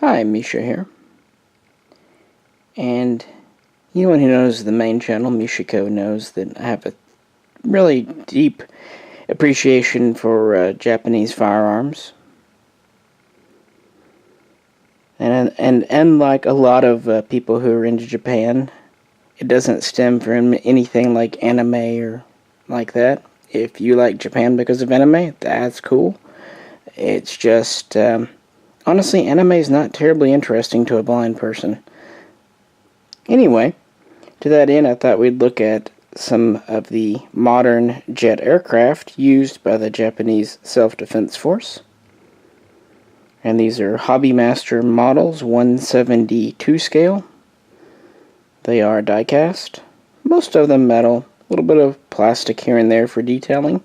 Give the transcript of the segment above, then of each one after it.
Hi, Misha here. And anyone who knows the main channel, Mishaco, knows that I have a really deep appreciation for Japanese firearms. And unlike a lot of people who are into Japan, it doesn't stem from anything like anime or like that. If you like Japan because of anime, that's cool. It's just, honestly, anime is not terribly interesting to a blind person. Anyway, to that end, I thought we'd look at some of the modern jet aircraft used by the Japanese Self-Defense Force. And these are Hobbymaster models, 172 scale. They are die-cast, most of them metal, a little bit of plastic here and there for detailing.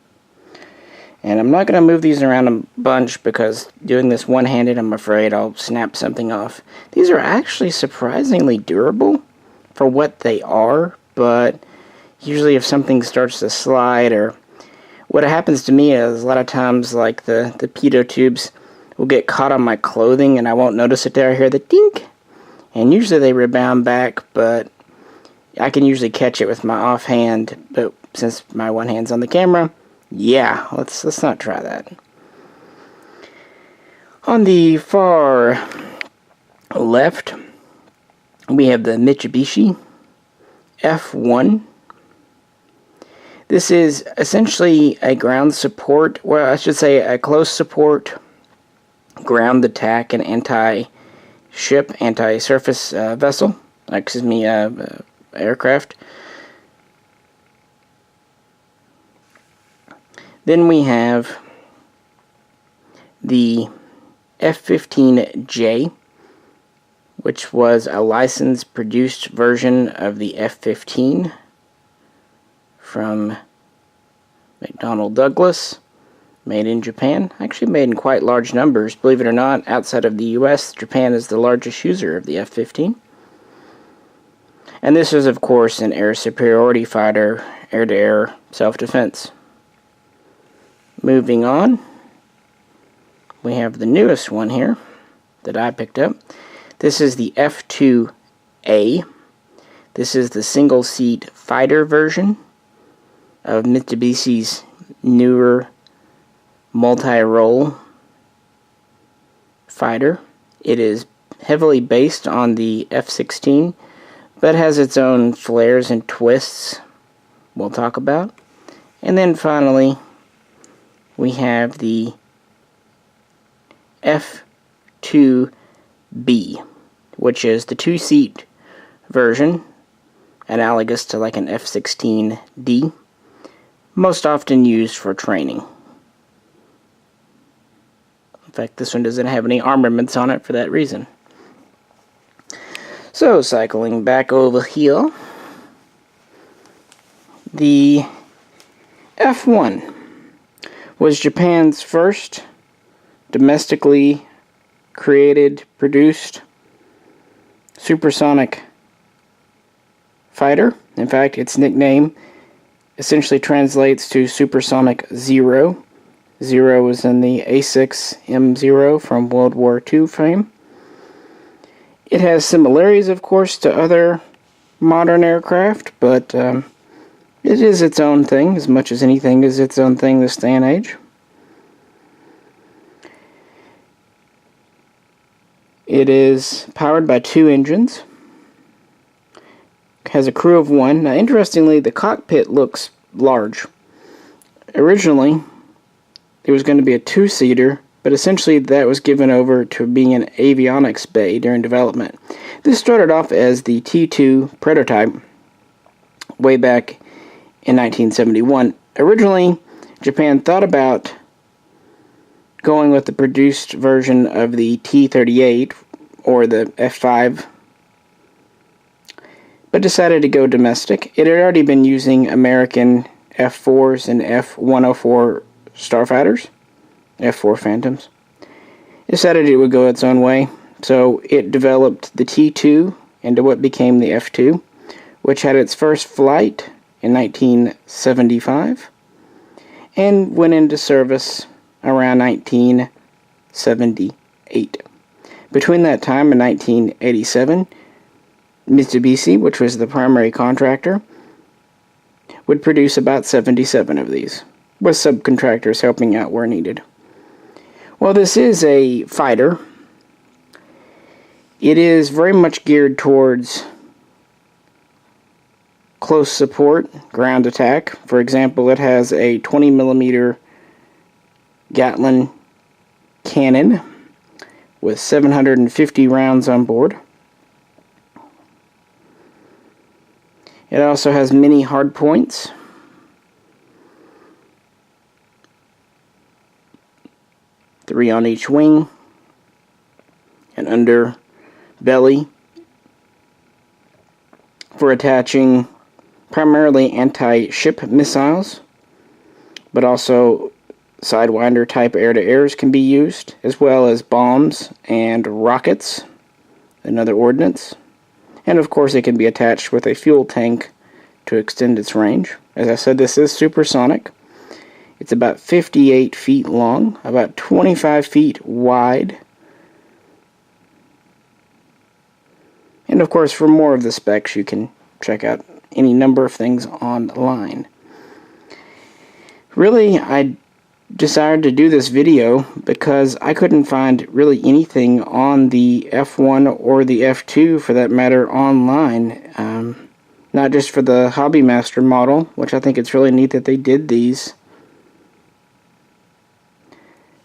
And I'm not going to move these around a bunch because doing this one-handed, I'm afraid I'll snap something off. These are actually surprisingly durable for what they are, but usually if something starts to slide, or what happens to me is a lot of times like the pitot tubes will get caught on my clothing and I won't notice it there. I hear the dink, and usually they rebound back, but I can usually catch it with my offhand. But since my one hand's on the camera, yeah, let's not try that. On the far left, we have the Mitsubishi F1. This is essentially a ground support, well, I should say a close support, ground attack, and anti-ship, anti-surface vessel, aircraft. Then we have the F15J, which was a license-produced version of the F-15 from McDonnell Douglas, made in Japan. Actually made in quite large numbers. Believe it or not, outside of the US, Japan is the largest user of the F-15. And this is, of course, an air superiority fighter, air-to-air self-defense. Moving on, we have the newest one here that I picked up. This is the F2A. This is the single-seat fighter version of Mitsubishi's newer multi-role fighter. It is heavily based on the F-16, but has its own flares and twists we'll talk about. And then finally, we have the F2B, which is the two-seat version, analogous to like an F-16D, most often used for training. In fact, this one doesn't have any armaments on it for that reason. So, cycling back over here, the F1 was Japan's first domestically created, produced supersonic fighter. In fact, its nickname essentially translates to Supersonic Zero. Zero was in the A6M0 from World War II fame. It has similarities, of course, to other modern aircraft, but it is its own thing, as much as anything is its own thing this day and age. It is powered by two engines. Has a crew of one. Now, interestingly, the cockpit looks large. Originally, it was going to be a two-seater, but essentially that was given over to being an avionics bay during development. This started off as the T2 prototype way back in 1971. Originally, Japan thought about going with the produced version of the T-38 or the F5, but decided to go domestic. It had already been using American F4s and F-104 starfighters, F4 Phantoms. It decided it would go its own way, so it developed the T2 into what became the F2, which had its first flight in 1975 and went into service around 1978. Between that time and 1987, Mitsubishi, which was the primary contractor, would produce about 77 of these, with subcontractors helping out where needed. While this is a fighter, it is very much geared towards close support, ground attack. For example, it has a 20mm Gatling cannon with 750 rounds on board. It also has many hardpoints. Three on each wing, and under belly for attaching primarily anti-ship missiles, but also Sidewinder type air-to-airs can be used, as well as bombs and rockets and other ordnance. And of course it can be attached with a fuel tank to extend its range. As I said, this is supersonic. It's about 58 feet long, about 25 feet wide. And of course, for more of the specs, you can check out any number of things online. Really, I decided to do this video because I couldn't find really anything on the F1 or the F2, for that matter, online. Not just for the Hobbymaster model, which I think it's really neat that they did these,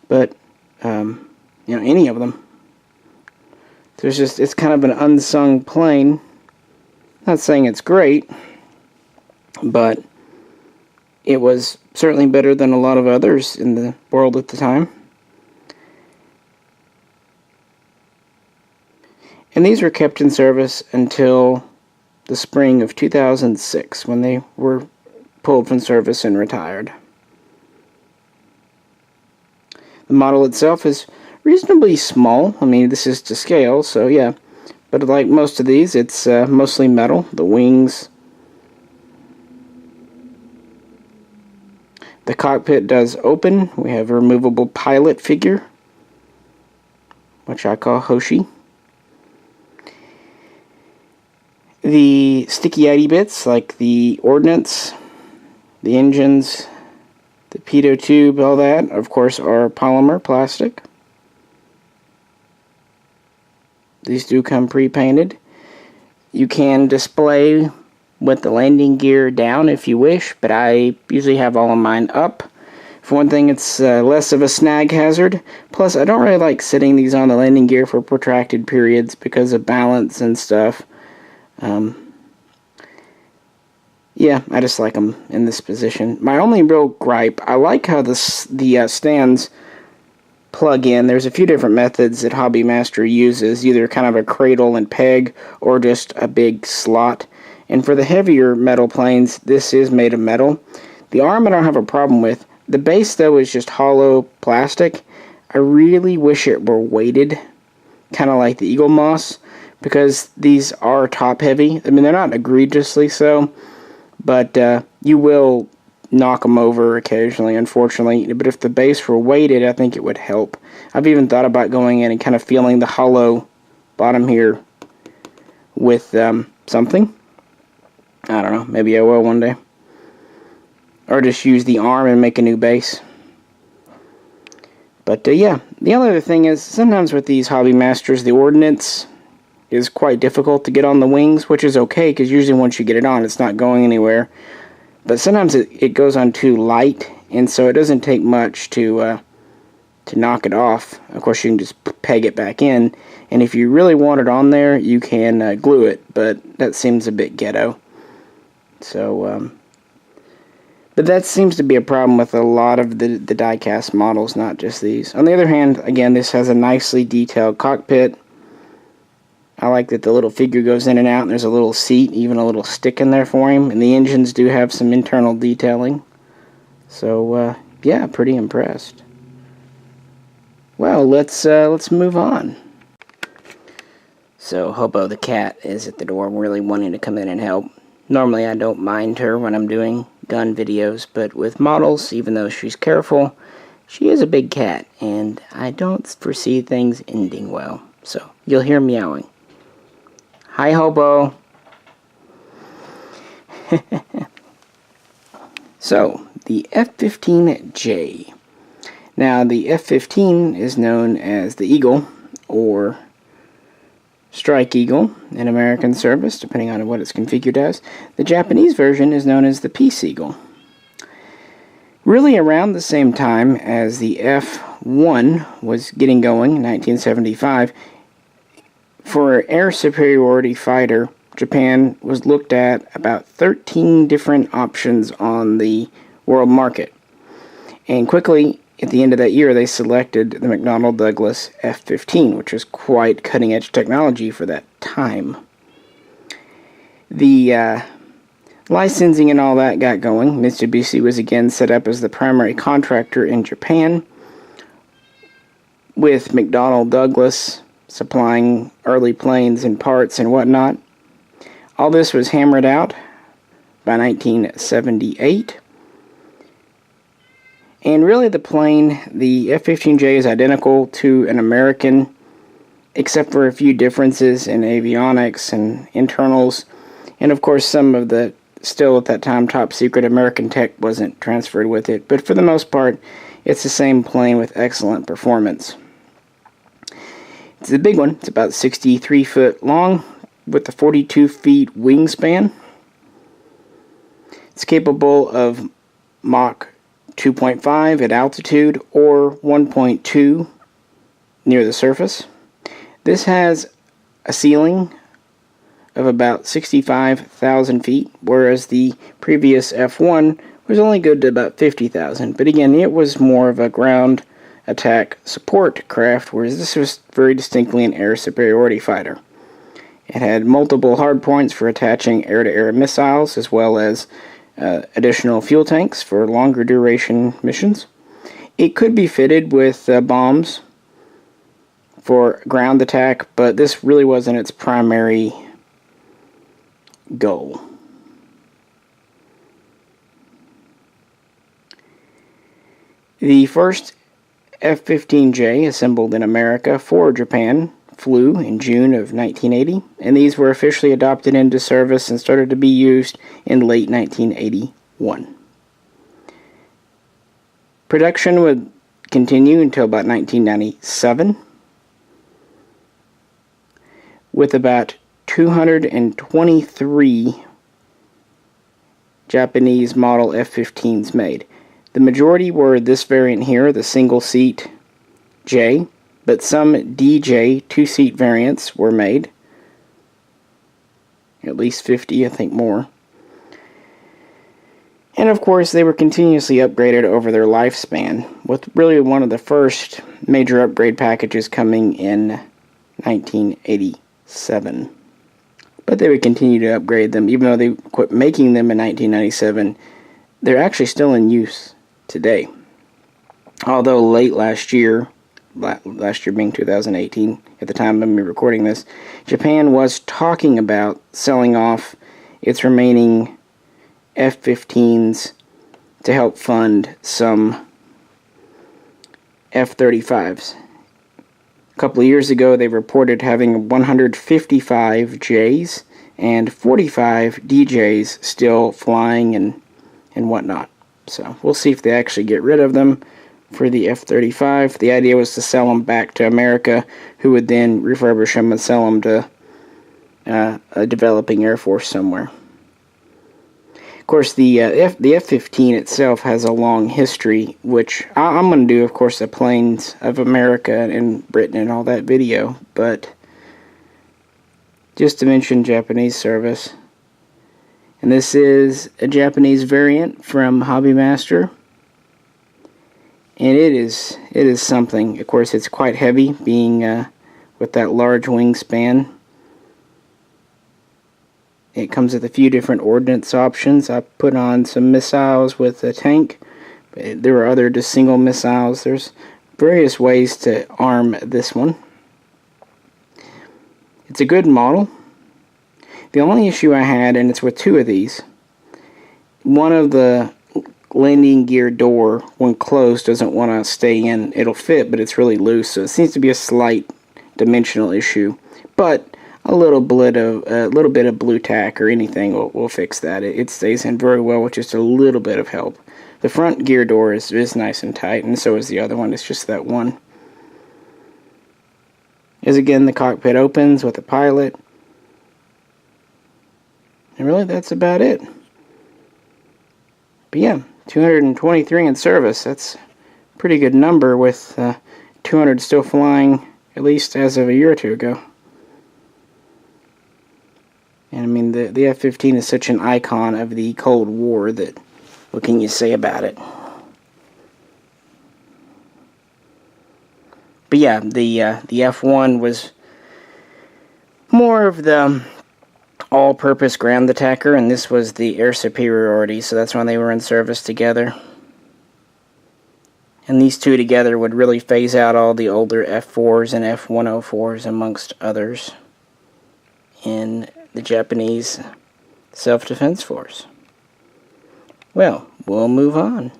but any of them. It's kind of an unsung plane. Not saying it's great, but it was certainly better than a lot of others in the world at the time. And these were kept in service until the spring of 2006, when they were pulled from service and retired. The model itself is reasonably small. I mean, this is to scale, so yeah. But like most of these, it's mostly metal. The wings. The cockpit does open. We have a removable pilot figure, which I call Hoshi. The sticky-idy bits, like the ordnance, the engines, the pitot tube, all that, of course, are polymer plastic. These do come pre-painted. You can display with the landing gear down if you wish, but I usually have all of mine up. For one thing, it's less of a snag hazard. Plus, I don't really like sitting these on the landing gear for protracted periods because of balance and stuff. Yeah, I just like them in this position. My only real gripe, I like how the stands plug in. There's a few different methods that Hobbymaster uses, either kind of a cradle and peg or just a big slot. And for the heavier metal planes, this is made of metal. The arm I don't have a problem with. The base, though, is just hollow plastic. I really wish it were weighted, kind of like the Eagle Moss, because these are top heavy. I mean, they're not egregiously so, but you will knock them over occasionally, unfortunately. But if the base were weighted, I think it would help. I've even thought about going in and kind of feeling the hollow bottom here with something. I don't know, maybe I will one day. Or just use the arm and make a new base. But yeah, the other thing is, sometimes with these Hobbymasters, the ordnance is quite difficult to get on the wings, which is okay, because usually once you get it on, it's not going anywhere. But sometimes it goes on too light, and so it doesn't take much to knock it off. Of course, you can just peg it back in, and if you really want it on there, you can glue it, but that seems a bit ghetto. So, but that seems to be a problem with a lot of the diecast models, not just these. On the other hand, again, this has a nicely detailed cockpit. I like that the little figure goes in and out, and there's a little seat, even a little stick in there for him. And the engines do have some internal detailing. So, yeah, pretty impressed. Well, let's move on. So, Hobo the cat is at the door, really wanting to come in and help. Normally, I don't mind her when I'm doing gun videos, but with models, even though she's careful, she is a big cat, and I don't foresee things ending well. So you'll hear meowing. Hi, Hobo. So, the F15J. Now, the F-15 is known as the Eagle, or Strike Eagle in American service, depending on what it's configured as. The Japanese version is known as the Peace Eagle. Really around the same time as the F-1 was getting going in 1975, for an air superiority fighter, Japan was looked at about 13 different options on the world market. And quickly, at the end of that year, they selected the McDonnell Douglas F-15, which was quite cutting-edge technology for that time. The licensing and all that got going. Mitsubishi was again set up as the primary contractor in Japan, with McDonnell Douglas supplying early planes and parts and whatnot. All this was hammered out by 1978. And really the plane, the F-15J, is identical to an American, except for a few differences in avionics and internals. And of course some of the, still at that time, top secret American tech wasn't transferred with it. But for the most part, it's the same plane with excellent performance. It's a big one. It's about 63 foot long, with a 42 feet wingspan. It's capable of Mach 2.5 at altitude or 1.2 near the surface. This has a ceiling of about 65,000 feet, whereas the previous F1 was only good to about 50,000. But again, it was more of a ground attack support craft, whereas this was very distinctly an air superiority fighter. It had multiple hardpoints for attaching air-to-air missiles, as well as additional fuel tanks for longer duration missions. It could be fitted with bombs for ground attack, but this really wasn't its primary goal. The first F-15J assembled in America for Japan flew in June of 1980, and these were officially adopted into service and started to be used in late 1981. Production would continue until about 1997, with about 223 Japanese model F-15s made. The majority were this variant here, the single-seat J, but some DJ two-seat variants were made. At least 50, I think more. And of course, they were continuously upgraded over their lifespan, with really one of the first major upgrade packages coming in 1987. But they would continue to upgrade them, even though they quit making them in 1997. They're actually still in use today. Although late last year being 2018, at the time of me recording this, Japan was talking about selling off its remaining F-15s to help fund some F-35s. A couple of years ago, they reported having 155 Js and 45 DJs still flying and whatnot. So we'll see if they actually get rid of them for the F-35. The idea was to sell them back to America, who would then refurbish them and sell them to a developing Air Force somewhere. Of course, the F-15 itself has a long history, which I'm going to do, of course, the planes of America and Britain and all that video, but just to mention Japanese service. And this is a Japanese variant from Hobby Master. And it is something. Of course, it's quite heavy, being with that large wingspan. It comes with a few different ordnance options. I put on some missiles with a tank. There are other just single missiles. There's various ways to arm this one. It's a good model. The only issue I had, and it's with two of these, one of the landing gear door, when closed, doesn't want to stay in. It'll fit, but it's really loose, so it seems to be a slight dimensional issue, but a little bit of blue tack or anything will fix that. It stays in very well with just a little bit of help. The front gear door is nice and tight, and so is the other one. It's just that one. As again, the cockpit opens with the pilot. And really, that's about it. But yeah, 223 in service. That's a pretty good number with 200 still flying, at least as of a year or two ago. And I mean, the F-15 is such an icon of the Cold War that what can you say about it? But yeah, the F1 was more of the all-purpose ground attacker, and this was the air superiority, so that's when they were in service together. And these two together would really phase out all the older F4s and F104s, amongst others, in the Japanese Self-Defense Force. Well, we'll move on.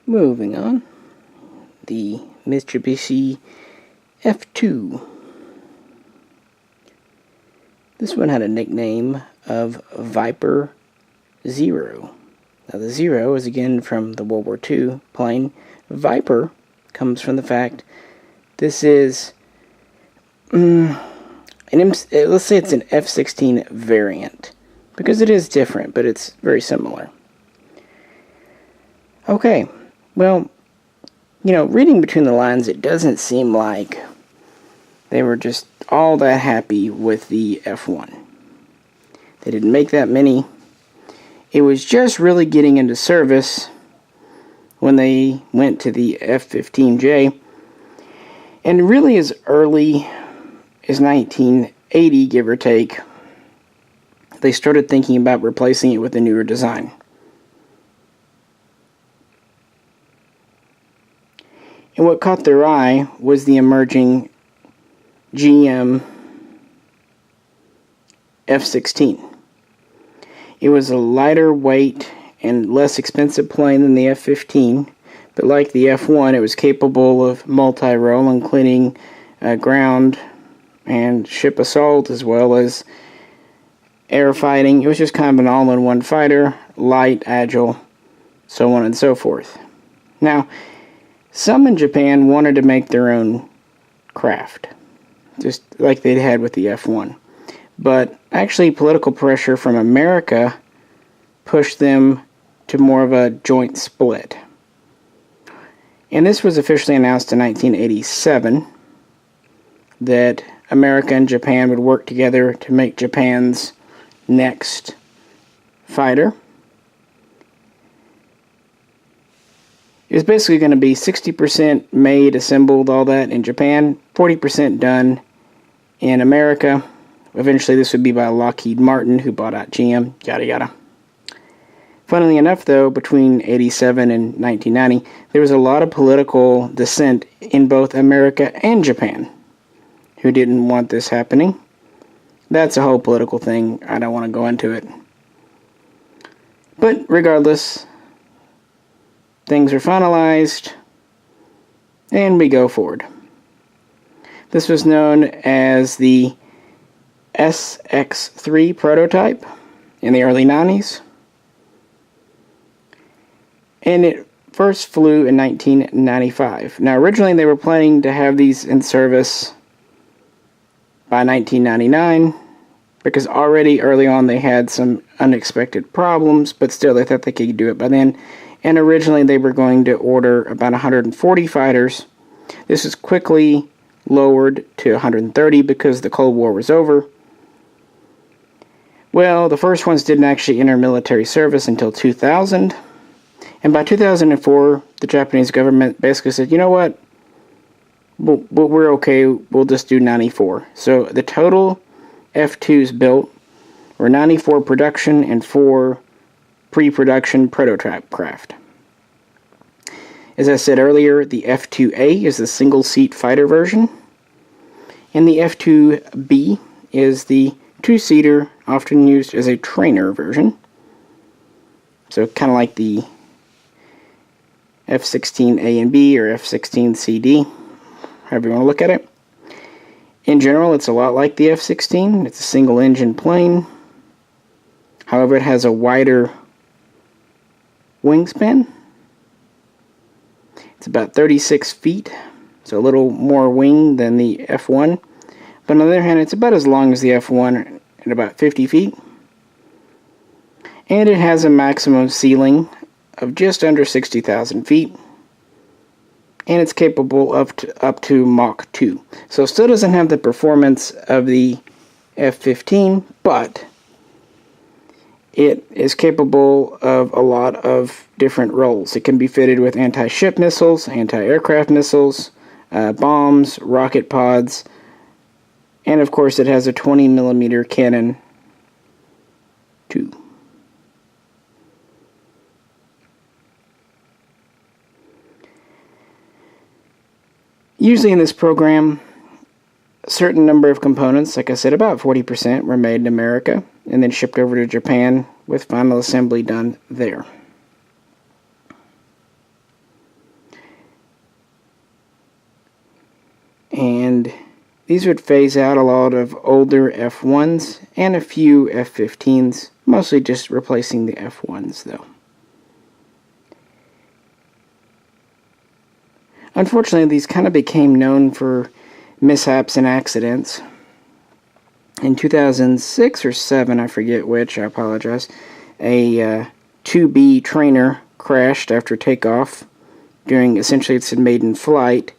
Moving on. The Mitsubishi F2. This one had a nickname of Viper Zero. Now the Zero is again from the World War II plane. Viper comes from the fact this is, let's say it's an F-16 variant, because it is different, but it's very similar. Okay, well, you know, reading between the lines, it doesn't seem like they were just all that happy with the F1. They didn't make that many. It was just really getting into service when they went to the F15J. And really as early as 1980, give or take, they started thinking about replacing it with a newer design. And what caught their eye was the emerging GM F-16. It was a lighter weight and less expensive plane than the F-15, but like the F-1, it was capable of multi-role, including ground and ship assault, as well as air fighting. It was just kind of an all-in-one fighter, light, agile, so on and so forth. Now, some in Japan wanted to make their own craft, just like they'd had with the F-1. But actually, political pressure from America pushed them to more of a joint split. And this was officially announced in 1987, that America and Japan would work together to make Japan's next fighter. It was basically going to be 60% made, assembled, all that in Japan, 40% done in America. Eventually this would be by Lockheed Martin, who bought out GM, yada yada. Funnily enough, though, between 87 and 1990, there was a lot of political dissent in both America and Japan, who didn't want this happening. That's a whole political thing. I don't want to go into it. But regardless, things are finalized, and we go forward. This was known as the SX-3 prototype in the early 90s. And it first flew in 1995. Now, originally they were planning to have these in service by 1999, because already early on they had some unexpected problems, but still they thought they could do it by then. And originally they were going to order about 140 fighters. This was quickly lowered to 130 because the Cold War was over. Well, the first ones didn't actually enter military service until 2000. And by 2004, the Japanese government basically said, you know what? We're okay. We'll just do 94. So the total F2s built were 94 production and 4 pre-production prototype craft. As I said earlier, the F2A is the single-seat fighter version, and the F2B is the two-seater, often used as a trainer version. So kind of like the F-16A and B or F-16CD, however you want to look at it. In general, it's a lot like the F-16. It's a single-engine plane. However, it has a wider wingspan. It's about 36 feet, so a little more wing than the F-1. But on the other hand, it's about as long as the F-1 at about 50 feet. And it has a maximum ceiling of just under 60,000 feet. And it's capable of up to Mach 2. So it still doesn't have the performance of the F-15, but it is capable of a lot of different roles. It can be fitted with anti-ship missiles, anti-aircraft missiles, bombs, rocket pods, and of course it has a 20mm cannon too. Usually in this program, a certain number of components, like I said, about 40% were made in America and then shipped over to Japan with final assembly done there. And these would phase out a lot of older F1s and a few F-15s, mostly just replacing the F1s though. Unfortunately, these kind of became known for mishaps and accidents. In 2006 or 7, I forget which, I apologize, a 2B trainer crashed after takeoff during essentially its maiden flight,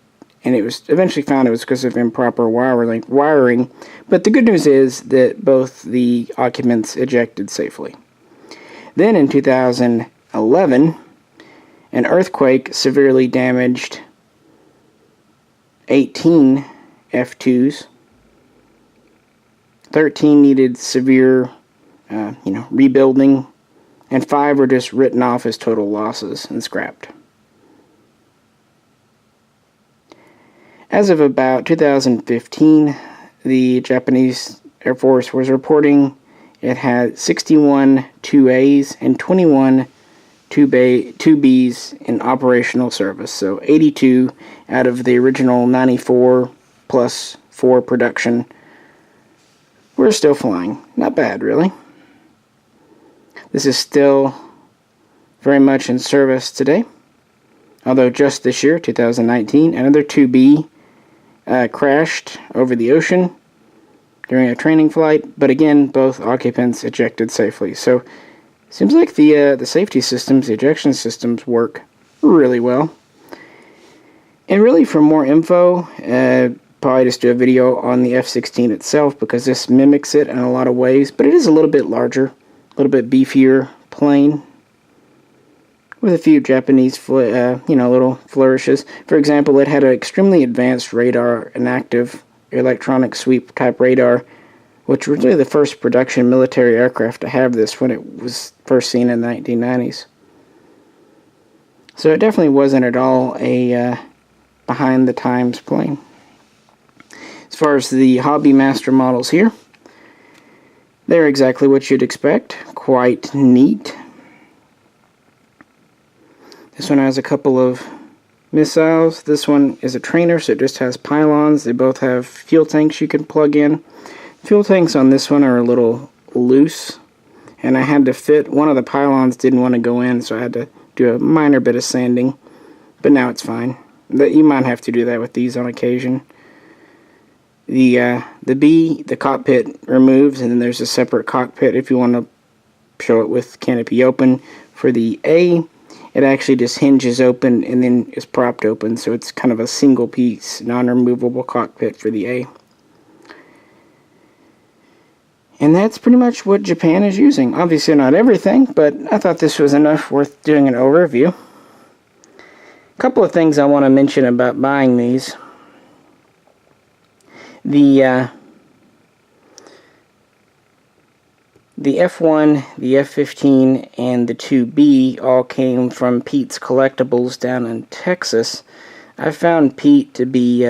and it was eventually found it was because of improper wiring. But the good news is that both the occupants ejected safely. Then in 2011, an earthquake severely damaged 18 F2s. 13 needed severe, rebuilding, and 5 were just written off as total losses and scrapped. As of about 2015, the Japanese Air Force was reporting it had 61 2As and 21 2Bs in operational service, so 82 out of the original 94 plus 4 production were still flying. Not bad, really. This is still very much in service today, although just this year, 2019, another 2B crashed over the ocean during a training flight, but again, both occupants ejected safely. So seems like the safety systems, the ejection systems, work really well. And really, for more info, probably just do a video on the F-16 itself, because this mimics it in a lot of ways, but it is a little bit larger, a little bit beefier plane, with a few Japanese, little flourishes. For example, it had an extremely advanced radar, an active electronic sweep type radar, which was really the first production military aircraft to have this when it was first seen in the 1990s. So it definitely wasn't at all a behind-the-times plane. As far as the Hobby Master models here, they're exactly what you'd expect. Quite neat. This one has a couple of missiles. This one is a trainer, so it just has pylons. They both have fuel tanks you can plug in. Fuel tanks on this one are a little loose, and I had to fit, one of the pylons didn't want to go in, so I had to do a minor bit of sanding, but now it's fine. You might have to do that with these on occasion. The cockpit removes, and then there's a separate cockpit if you want to show it with canopy open. For the A, it actually just hinges open and then is propped open, so it's kind of a single piece, non-removable cockpit for the A. And that's pretty much what Japan is using. Obviously not everything, but I thought this was enough worth doing an overview. A couple of things I want to mention about buying these. The F1, the F-15, and the 2B all came from Pete's Collectibles down in Texas. I found Pete to be,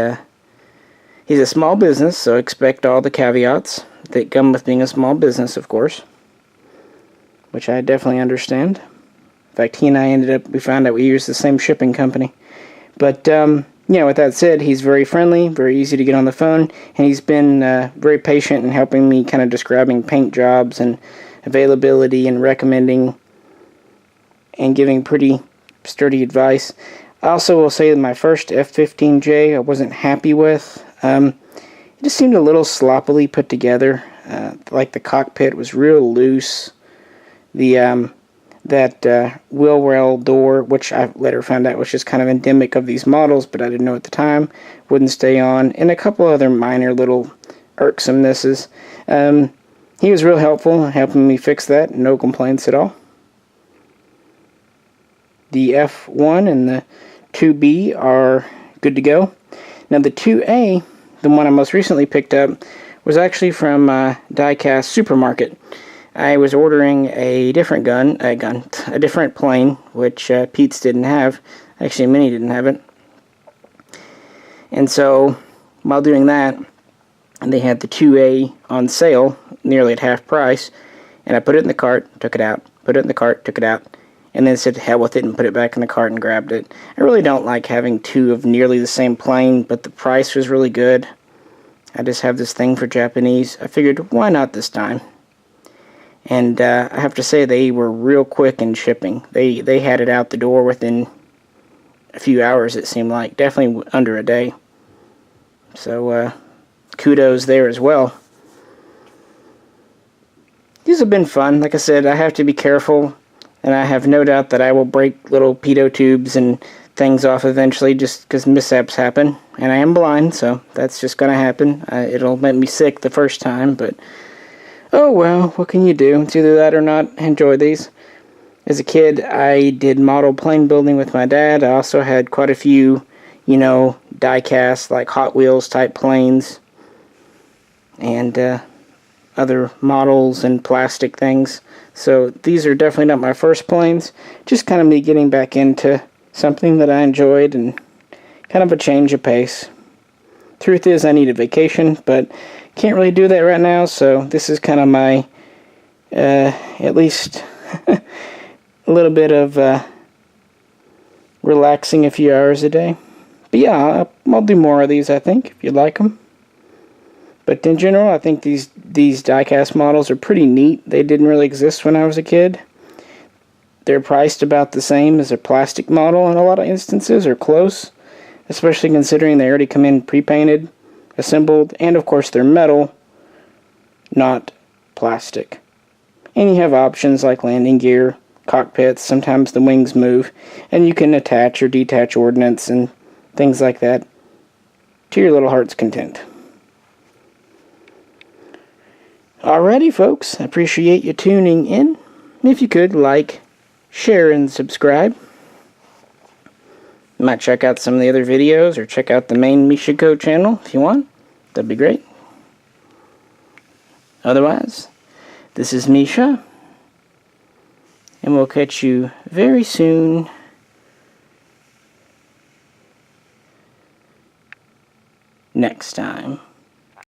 he's a small business, so expect all the caveats that come with being a small business, of course, which I definitely understand. In fact, he and I we found out we use the same shipping company. But yeah, with that said, he's very friendly, very easy to get on the phone, and he's been very patient in helping me kind of describing paint jobs and availability and recommending and giving pretty sturdy advice. I also will say that my first F15J I wasn't happy with. It just seemed a little sloppily put together. Like the cockpit was real loose. That wheel well door, which I later found out was just kind of endemic of these models, but I didn't know at the time, wouldn't stay on, and a couple other minor little irksomenesses. He was real helpful in helping me fix that. No complaints at all. The F1 and the 2B are good to go. Now the 2A, the one I most recently picked up, was actually from Diecast Supermarket. I was ordering a different a different plane, which Pete's didn't have. Actually, Minnie didn't have it. And so, while doing that, they had the 2A on sale, nearly at half price, and I put it in the cart, took it out, put it in the cart, took it out, and then said hell with it and put it back in the cart and grabbed it. I really don't like having two of nearly the same plane, but the price was really good. I just have this thing for Japanese. I figured, why not this time? And I have to say, they were real quick in shipping. They had it out the door within a few hours, it seemed like. Definitely under a day. So, kudos there as well. These have been fun. Like I said, I have to be careful, and I have no doubt that I will break little pitot tubes and things off eventually just because mishaps happen. And I am blind, so that's just going to happen. It'll make me sick the first time, but oh well, what can you do? It's either that or not enjoy these. As a kid, I did model plane building with my dad. I also had quite a few, die-cast, like Hot Wheels type planes. And other models and plastic things. So these are definitely not my first planes. Just kind of me getting back into something that I enjoyed and kind of a change of pace. Truth is, I need a vacation, but can't really do that right now, so this is kind of my, at least, a little bit of relaxing a few hours a day. But yeah, I'll do more of these, I think, if you'd like them. But in general, I think these die-cast models are pretty neat. They didn't really exist when I was a kid. They're priced about the same as a plastic model in a lot of instances, or close. Especially considering they already come in pre-painted, assembled, and of course they're metal, not plastic. And you have options like landing gear, cockpits, sometimes the wings move, and you can attach or detach ordnance and things like that to your little heart's content. Alrighty folks, I appreciate you tuning in. If you could, like, share, and subscribe. You might check out some of the other videos, or check out the main Mishaco channel if you want. That'd be great. Otherwise, this is Misha, and we'll catch you very soon. Next time.